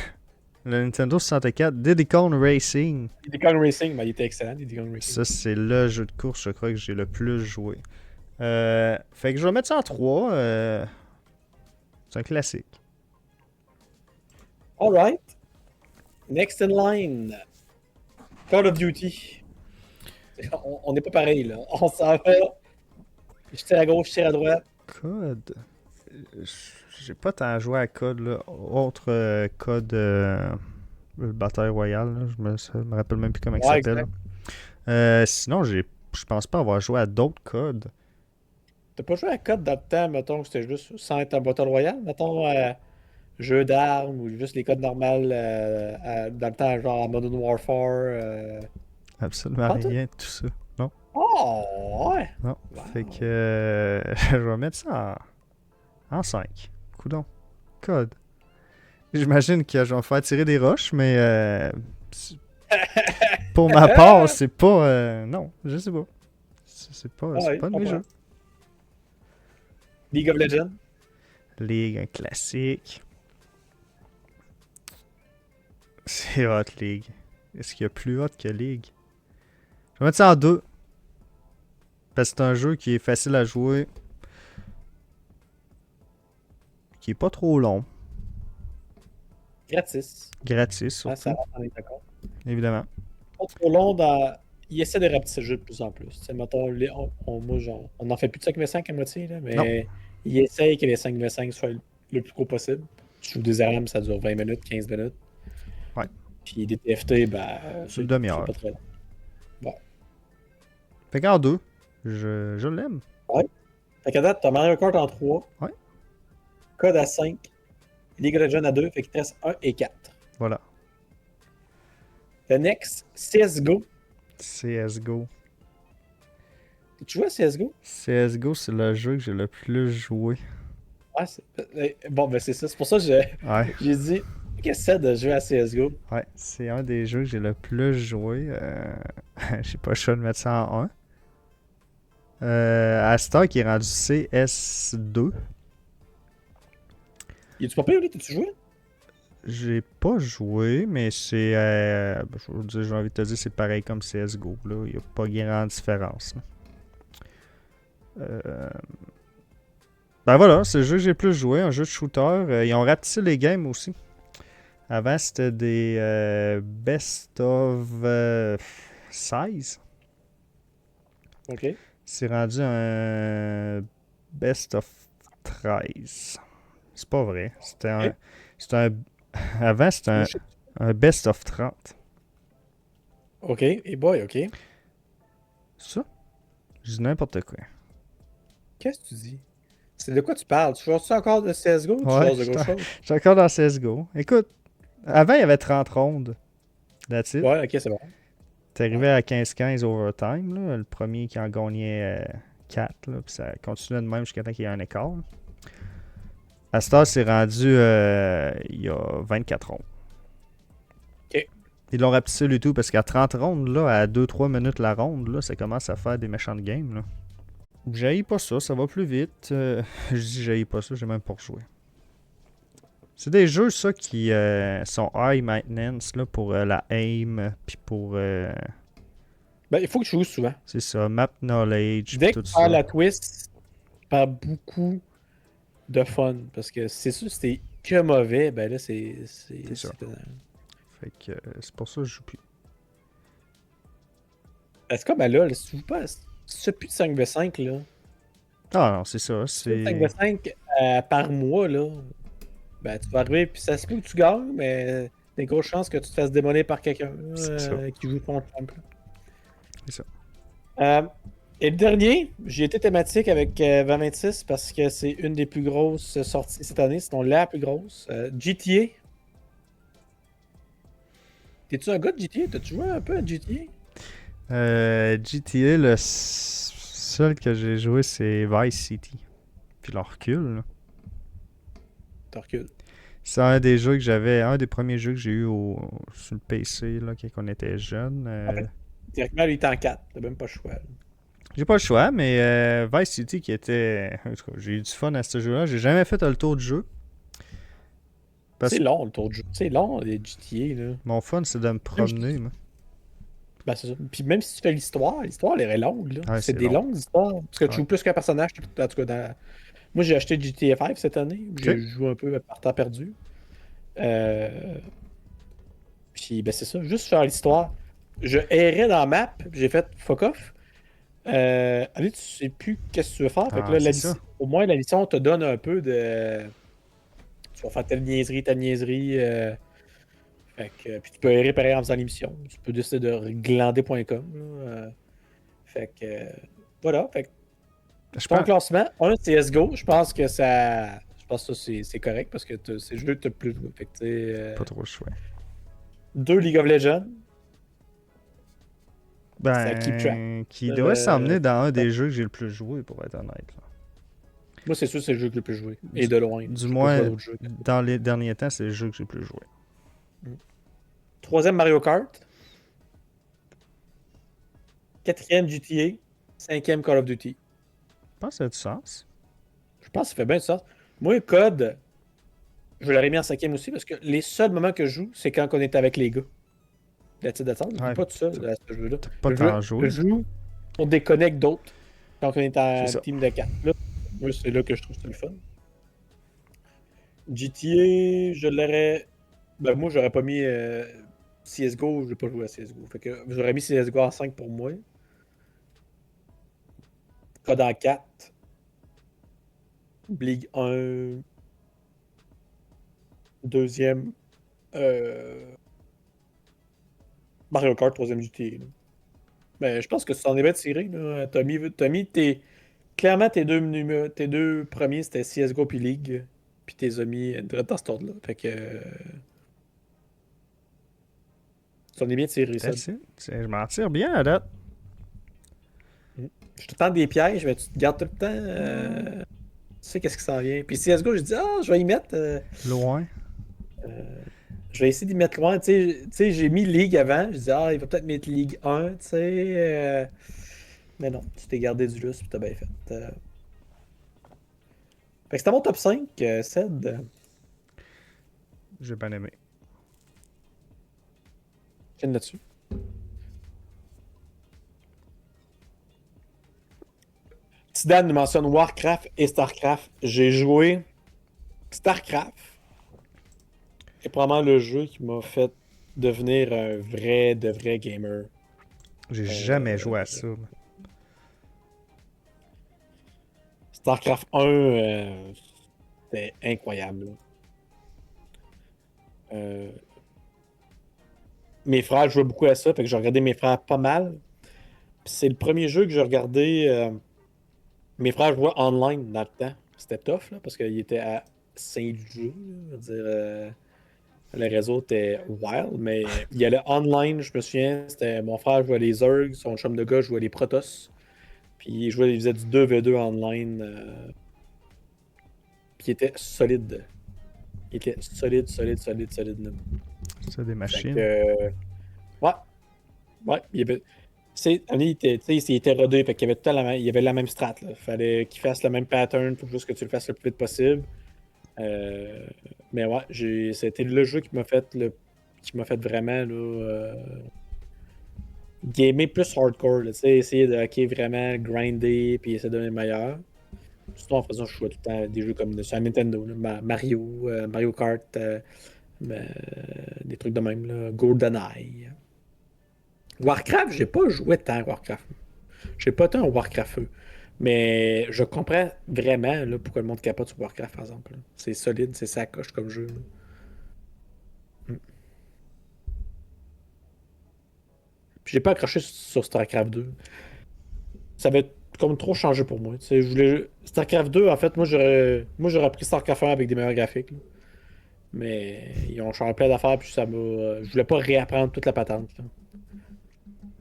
Nintendo 64 Diddy Kong Racing. Diddy Kong Racing, ben, il était excellent, Diddy Kong Racing. Ça, c'est le jeu de course, je crois que j'ai le plus joué. Fait que je vais mettre ça en 3. C'est un classique. Alright. Next in line. Call of Duty. On n'est pas pareil, là. On s'en va. Je tire à gauche, je tire à droite. Code. J'ai pas tant joué à Code, là. Autre Code. Le Bataille Royale, là. Je me rappelle même plus comment il Ouais, s'appelle. Sinon, je pense pas avoir joué à d'autres codes. T'as pas joué à code dans le temps, mettons, que c'était juste sans être un Battle Royale? Mettons, jeu d'armes ou juste les codes normales dans le temps, genre Modern Warfare. Absolument Pas tout? rien de tout ça. Non, Oh, ouais! non. Wow. Fait que je vais mettre ça en 5. Coudon. Code. J'imagine que je vais me faire tirer des roches, mais pour ma part, c'est pas. Non, je sais pas. C'est pas, Ouais, c'est pas de mes comprends. jeux. League of Legends. League, un classique. C'est hot, League. Est-ce qu'il y a plus hot que League? Je vais mettre ça en 2. Parce que c'est un jeu qui est facile à jouer. Qui est pas trop long. Gratis. Gratis, Ah, surtout. ça rentre, on est d'accord. Évidemment. Pas trop long dans. il essaie de rapetisser le jeu de plus en plus. Tu sais, mettons, moi, genre, on en fait plus de 5v5 à moitié, là, Non. mais il essaye que les 5v5 soient le plus gros possible. Je trouve des armes, ça dure 20 minutes, 15 minutes. Ouais. Puis des TFT, ben, C'est une demi-heure. pas très long. Fait qu'en 2, je l'aime. Fait qu'à date, t'as Mario Kart en 3. Ouais. Code à 5. League of Legends à 2. Fait qu'il te reste 1 et 4. Voilà. The next, CSGO. CSGO. Tu joues à CSGO? CSGO, c'est le jeu que j'ai le plus joué. Ouais, bon, ben c'est ça. C'est pour ça que Ouais. j'ai dit, qu'est-ce que c'est de jouer à CSGO? Ouais, c'est un des jeux que j'ai le plus joué. J'ai pas le choix de mettre ça en 1. À Star qui est rendu CS2. Il est-tu pas pire, lui? T'as-tu joué? J'ai pas joué, mais c'est. J'ai envie de te dire, c'est pareil comme CSGO. Là. Il n'y a pas grande différence. Ben voilà, c'est le jeu que j'ai le plus joué, un jeu de shooter. Ils ont rapetissé les games aussi. Avant, c'était des best of 16. Ok. C'est rendu un best of 13. C'est pas vrai. Avant, c'était un best of 30. Ok. Et boy, ok. Ça? Je dis n'importe quoi. Qu'est-ce que tu dis? C'est de quoi tu parles? Tu joues-tu encore de CSGO ou tu Ouais, joues de gauche chose? je suis encore dans CSGO. Écoute, avant, il y avait 30 rondes. That's it. Ouais, ok, c'est bon. T'es arrivé à 15-15 overtime. Là, le premier qui en gagnait 4. Là, puis ça continuait de même jusqu'à temps qu'il y ait un écart. Là. À ce temps, c'est rendu il y a 24 rondes. Ok. Ils l'ont rapetissé le tout parce qu'à 30 rondes, là, à 2-3 minutes la ronde, là, ça commence à faire des méchantes games. Là. J'haïs pas ça va plus vite. Je dis j'haïs pas ça, j'ai même pas rejoué. C'est des jeux, ça, qui sont high maintenance là, pour la aim, puis pour. Ben, il faut que tu joues souvent. C'est ça, map knowledge, Dès puis que tout tu ça. perds la twist, tu perds beaucoup de fun. Parce que c'est sûr, si t'es que mauvais, ben là, c'est ça. Fait que c'est pour ça que je joue plus. Est-ce que, ben là, si tu joues pas, si tu fais plus de 5v5, là. Ah non, c'est ça. Si tu fais C'est 5v5 par mois, là, ben tu vas arriver, puis ça se peut que tu gagnes, mais t'as une grosse chance que tu te fasses démolir par quelqu'un qui joue ton champ. C'est ça. Et le dernier, j'ai été thématique avec 2026 parce que c'est une des plus grosses sorties cette année, sinon la plus grosse. GTA. T'es-tu un gars de GTA? T'as-tu joué un peu à GTA? GTA, le seul que j'ai joué, c'est Vice City. Puis le recul, là. T'as reculé. C'est un des jeux que j'avais, un des premiers jeux que j'ai eu sur le PC là, quand on était jeune. En fait, directement, lui, il est en 4. T'as même pas le choix. Là. J'ai pas le choix, mais Vice City qui était. En tout cas, j'ai eu du fun à ce jeu-là. J'ai jamais fait le tour du jeu. C'est long, le tour de jeu. C'est long, les GTA. Là. Mon fun, c'est de me promener. Moi. Ben, c'est ça. Puis même si tu fais l'histoire elle est longue. Là. Ouais, c'est c'est des long. longues histoires. Parce que tu joues plus qu'un personnage. En tout cas, moi, j'ai acheté GTA 5 cette année. J'ai joué un peu par temps perdu. Puis, ben, c'est ça. Juste faire l'histoire. Je errais dans la map. J'ai fait fuck off. Allez, tu sais plus qu'est-ce que tu veux faire. Fait que là, au moins, la mission te donne un peu de. Tu vas faire telle niaiserie, telle niaiserie. Fait que, puis tu peux errer pareil en faisant l'émission. Tu peux décider de glander.com. Fait que. Voilà. Fait que. Ton classement, un CSGO, je pense que ça. Je pense que ça, c'est correct parce que c'est le jeu que tu as le plus joué. Fait que, pas trop le choix. 2 League of Legends. Ben, qui devrait s'emmener dans un des jeux que j'ai le plus joué, pour être honnête. Là. Moi, c'est sûr que c'est le jeu que j'ai le plus joué. Et de loin. Du moins, dans les derniers temps, c'est le jeu que j'ai le plus joué. 3e Mario Kart. 4e GTA. 5e Call of Duty. Je pense que ça a du sens. Je pense que ça fait bien du sens. Moi, Code, je l'aurais mis en 5e aussi parce que les seuls moments que je joue, c'est quand on est avec les gars. La titre d'attente, je joue pas tout seul à ce jeu-là. Pas tant joué. Je joue pour déconnecter d'autres quand on est en team de 4. Là, moi, c'est là que je trouve que c'est le fun. GTA, je l'aurais. Ben, moi, j'aurais pas mis CSGO, je vais pas jouer à CSGO. Fait que j'aurais mis CSGO en 5 pour moi. Code en 4. League 1. Deuxième. Euh, Mario Kart, troisième GTA. Là. Mais je pense que ça en est bien tiré. Là. Tommy, clairement, tes deux premiers, c'était CSGO puis League. Puis tes amis dans cet ordre-là. Fait que ça en est bien tiré, ça. That's it. Je m'en tire bien à date. Mm. Je te tente des pièges, mais tu te gardes tout le temps. Tu sais qu'est-ce qui s'en vient. Puis CSGO, je dis, je vais y mettre. Loin. Je vais essayer d'y mettre loin. Tu sais, j'ai mis League avant. Je dis, il va peut-être mettre League 1, tu sais. Mais non, tu t'es gardé du lustre, puis t'as bien fait. Fait que c'était mon top 5, Ced. J'ai bien aimé. Viens là-dessus. Zidane nous mentionne Warcraft et Starcraft. J'ai joué Starcraft. C'est probablement le jeu qui m'a fait devenir un de vrai gamer. J'ai jamais joué à ça. StarCraft 1, c'était incroyable. Mes frères jouaient beaucoup à ça, fait que j'ai regardé mes frères pas mal. Puis c'est le premier jeu que j'ai regardé. Mes frères jouaient online dans le temps. C'était tough, là, parce qu'ils étaient à Saint-Dieu. Je veux dire, le réseau était wild, mais il y allait online, je me souviens. C'était mon frère jouait les Zergs, son chum de gars jouait les Protoss. Puis il faisait du 2v2 online. Puis il était solide. Il était solide. Là. C'est des Fait machines. que, ouais, ouais. Il était rodé, fait qu'il y avait il y avait la même strat. Là. Fallait qu'il fasse le même pattern, faut juste que tu le fasses le plus vite possible. Euh, mais ouais, c'était le jeu qui m'a fait vraiment là, gamer plus hardcore. Là, essayer de hacker vraiment, grinder, puis essayer de devenir meilleur. Sinon, en faisant, je jouais tout le temps à des jeux comme sur Nintendo, là, Mario Kart, des trucs de même, là, GoldenEye. Warcraft, j'ai pas joué tant à Warcraft. J'ai pas tant à Warcraft. Mais je comprends vraiment là, pourquoi le monde capote sur Warcraft, par exemple. Là. C'est solide, c'est sacoche comme jeu. Là. Mm. Puis j'ai pas accroché sur StarCraft 2. Ça avait comme trop changé pour moi. Tu sais, StarCraft 2, en fait, moi j'aurais pris StarCraft 1 avec des meilleurs graphiques. Là. Mais ils ont changé plein d'affaires, puis ça m'a. Je voulais pas réapprendre toute la patente. Là.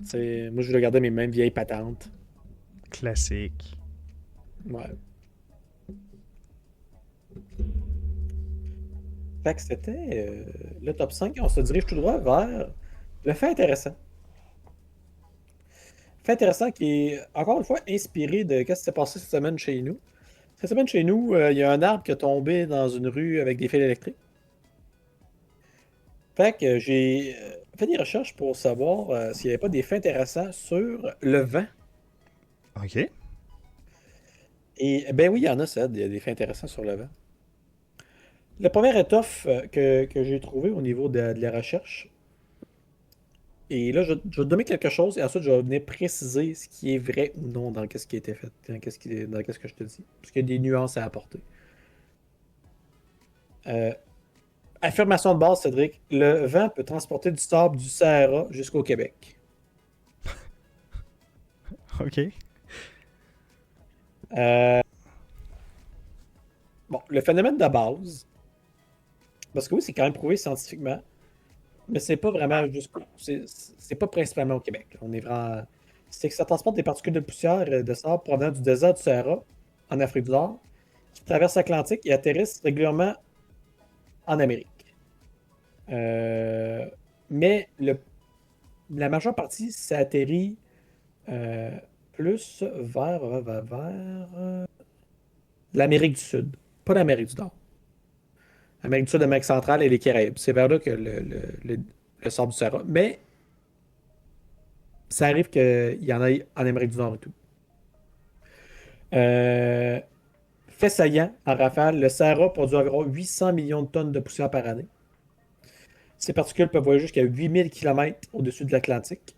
Tu sais, moi je voulais garder mes mêmes vieilles patentes. Classique. Ouais. Fait que c'était le top 5. On se dirige tout droit vers le fait intéressant. Fait intéressant qui est, encore une fois, inspiré de ce qui s'est passé cette semaine chez nous. Cette semaine chez nous, il y a un arbre qui est tombé dans une rue avec des fils électriques. Fait que j'ai fait des recherches pour savoir s'il n'y avait pas des faits intéressants sur le vent. OK. Et ben oui, il y en a, ça. Il y a des faits intéressants sur le vent. La première étoffe que j'ai trouvée au niveau de la recherche, et là, je vais te donner quelque chose et ensuite je vais venir préciser ce qui est vrai ou non dans ce qui a été fait, dans ce que je te dis. Parce qu'il y a des nuances à apporter. Euh, Affirmation de base, Cédric. Le vent peut transporter du sable du Sahara jusqu'au Québec. OK. Euh, bon, le phénomène de base, parce que oui, c'est quand même prouvé scientifiquement, mais c'est pas vraiment jusqu'au. C'est pas principalement au Québec. On est vraiment. C'est que ça transporte des particules de poussière et de sable provenant du désert du Sahara, en Afrique du Nord, qui traversent l'Atlantique et atterrissent régulièrement en Amérique. Euh, mais la majeure partie, ça atterrit euh, plus vers l'Amérique du Sud, pas l'Amérique du Nord. L'Amérique du Sud, l'Amérique centrale et les Caraïbes. C'est vers là que le sort du Sahara. Mais ça arrive qu'il y en ait en Amérique du Nord et tout. Euh, Fait saillant, en rafale, le Sahara produit environ 800 millions de tonnes de poussière par année. Ces particules peuvent voyager jusqu'à 8000 km au-dessus de l'Atlantique.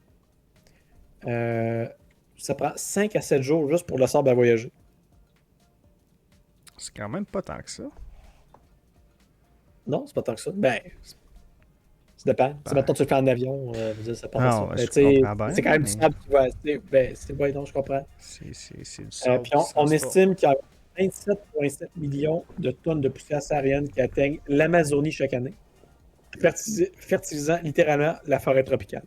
Ça prend 5 à 7 jours juste pour le sable à voyager. C'est quand même pas tant que ça. Non, c'est pas tant que ça. Ben, ça dépend. Si Ben, maintenant tu le fais en avion, je veux dire, ça part de ça. non, Mais je tu sais, comprends bien, c'est quand même du mais sable qui va. Ben, c'est ouais, non, je comprends. c'est du sable Puis qui se on transporte. estime qu'il y a 27,7 millions de tonnes de poussière saharienne qui atteignent l'Amazonie chaque année, fertilisant littéralement la forêt tropicale.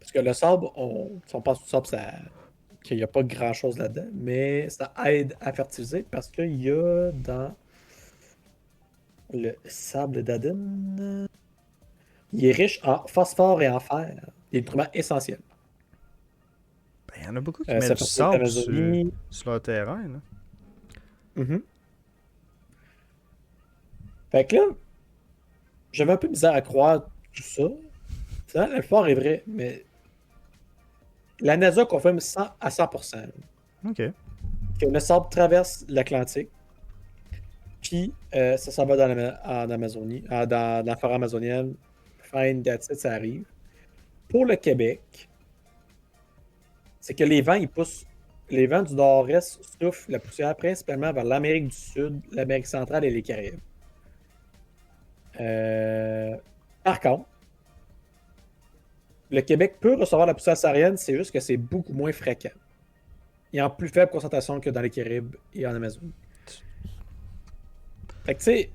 Parce que le sable, si on pense au sable, qu'il n'y a pas grand-chose là-dedans, mais ça aide à fertiliser parce qu'il y a dans le sable d'Aden, il est riche en phosphore et en fer, des nutriments essentiels. Ben, il y en a beaucoup qui mettent Ça du fertilise sable l'Amazonie. sur leur terrain, là. Mhm. Fait que là, j'avais un peu bizarre à croire tout ça. Ça, la plupart est vrai, mais la NASA confirme 100 à 100% Ok. que le sable traverse l'Atlantique, puis ça s'en va en Amazonie, dans la forêt amazonienne. Fine, that's it, ça arrive. Pour le Québec, c'est que les vents, ils poussent. Les vents du nord-est soufflent la poussière principalement vers l'Amérique du Sud, l'Amérique centrale et les Caraïbes. Par contre, le Québec peut recevoir la poussière saharienne, c'est juste que c'est beaucoup moins fréquent. Et en plus faible concentration que dans les Caraïbes et en Amazonie. Fait que tu sais,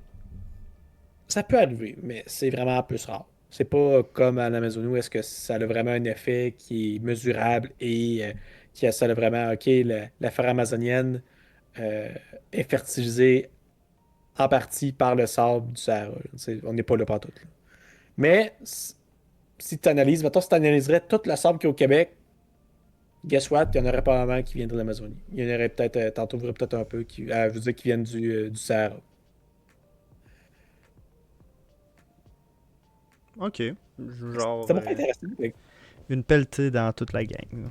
ça peut arriver, mais c'est vraiment plus rare. C'est pas comme en Amazonie où est-ce que ça a vraiment un effet qui est mesurable et qui a ça a vraiment, OK, la forêt amazonienne euh, est fertilisée en partie par le sable du Sahara. Là. On n'est pas là partout. Là. Mais si tu analyses, mettons, si tu analyserais tout le sable qui est au Québec, guess what? Il y en aurait pas vraiment qui viennent de l'Amazonie. Il y en aurait peut-être, tantôt, vous peut-être un peu qui, je veux dire, qui viennent du Sahara. Ok. Genre Ça m'a pas intéressé. une pelletée dans toute la gang, là.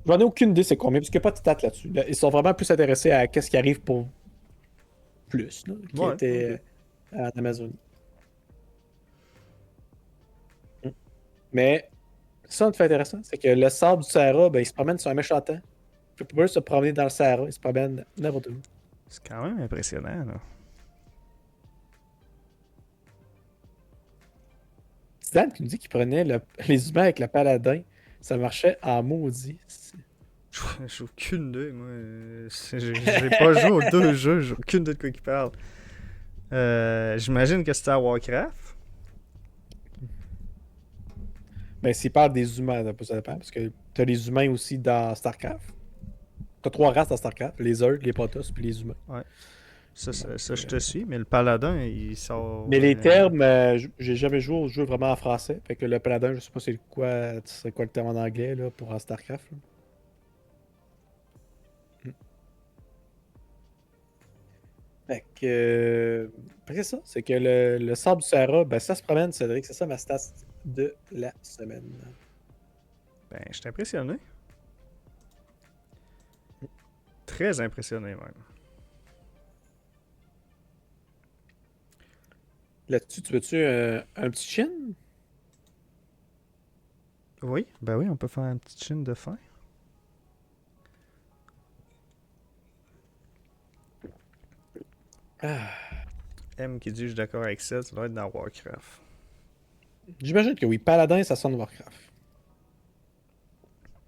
J'en ai aucune idée c'est combien, parce qu'il n'y a pas de stats là-dessus. Là, ils sont vraiment plus intéressés à qu'est-ce qui arrive pour plus, là, qui Ouais, ok. était en Amazonie. Mm. Mais ça, qui fait intéressant, c'est que le sable du Sahara, ben, il se promène sur un méchant temps. Il peut pas se promener dans le Sahara, il se promène n'importe où. C'est quand même impressionnant, là. Zidane qui nous dit qu'il prenait les humains avec le paladin, ça marchait en maudit. J'ai aucune idée, moi. J'ai pas joué aux deux jeux, j'ai aucune idée de quoi il parle. J'imagine que c'était à Warcraft. Ben, s'il parle des humains, ça dépend, parce que t'as les humains aussi dans StarCraft. T'as 3 races dans StarCraft, les Zerg, les Protoss, puis les humains. Ouais. Donc, Ça, je te suis, mais le paladin, il sort. mais les termes, j'ai jamais joué au jeu vraiment en français. Fait que le paladin, je sais pas c'est quoi le terme en anglais là, pour en StarCraft. Là. Mm. Fait que c'est ça. C'est que le sable du Sahara, ben ça se promène, Cédric. C'est ça ma stat de la semaine. Ben, je suis impressionné. Très impressionné, même. Là-dessus, tu veux-tu un petit chin? Oui, ben oui, on peut faire un petit chin de fin. Ah, M qui dit je suis d'accord avec ça doit être dans Warcraft. j'imagine que oui. Paladin, ça sonne Warcraft.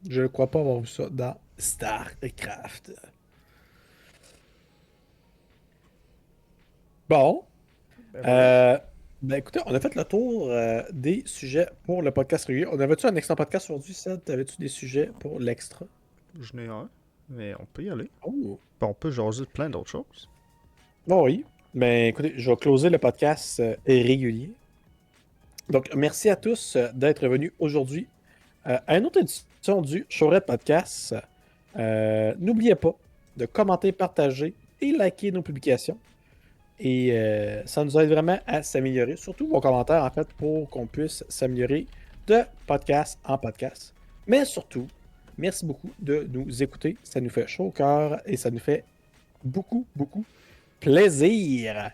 Je ne crois pas avoir vu ça dans StarCraft. Bon. Ben voilà. Ben écoutez, on a fait le tour des sujets pour le podcast régulier. On avait-tu un extra podcast aujourd'hui, Seth? T'avais-tu des sujets pour l'extra? Je n'ai un, mais on peut y aller. Oh. Ben, on peut jaser de plein d'autres choses. Bon, oui. Ben écoutez, je vais closer le podcast régulier. Donc, merci à tous d'être venus aujourd'hui à une autre édition du Showred Podcast. N'oubliez pas de commenter, partager et liker nos publications. Et ça nous aide vraiment à s'améliorer, surtout vos commentaires, en fait, pour qu'on puisse s'améliorer de podcast en podcast. Mais surtout, merci beaucoup de nous écouter. Ça nous fait chaud au cœur et ça nous fait beaucoup, beaucoup plaisir.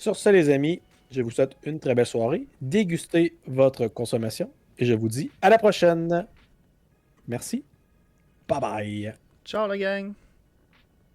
Sur ce, les amis, je vous souhaite une très belle soirée. Dégustez votre consommation et je vous dis à la prochaine. Merci. Bye bye. Ciao, la gang!